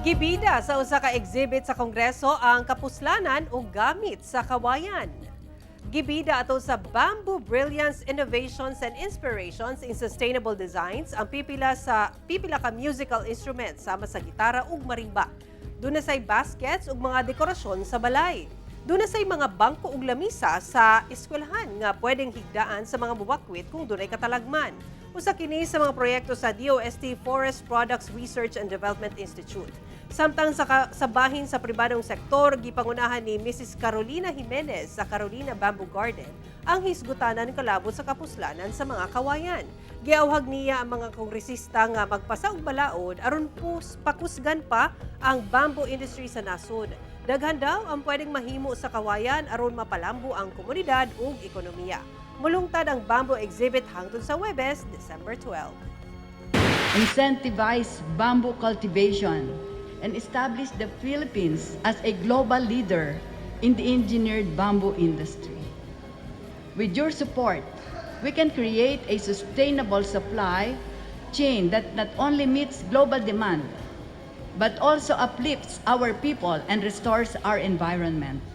Gibida sa usa ka exhibit sa Kongreso ang kapuslanan o gamit sa kawayan. Gibida ato sa Bamboo Brilliance Innovations and Inspirations in Sustainable Designs ang pipila ka musical instruments sama sa gitara ug marimba. Doon na say baskets ug mga dekorasyon sa balay. Doon na say mga bangko ug lamisa sa eskwelahan nga pwedeng higdaan sa mga buwakwit kung dunay katalagman. Usa kini sa mga proyekto sa DOST Forest Products Research and Development Institute. Samtang sa bahin sa pribadong sektor, gipangunahan ni Mrs. Carolina Jimenez sa Carolina Bamboo Garden ang hisgutanan kalabot sa kapuslanan sa mga kawayan. Giawhag niya ang mga kongresista nga magpasa og balaod aron pakusgan pa ang bamboo industry sa nasod. Daghan daw ang pwedeng mahimo sa kawayan aron mapalambo ang komunidad ug ekonomiya. Mulungtad ang bamboo exhibit hangtod sa Huwebes, December 12. Incentivize bamboo cultivation and establish the Philippines as a global leader in the engineered bamboo industry. With your support, we can create a sustainable supply chain that not only meets global demand, but also uplifts our people and restores our environment.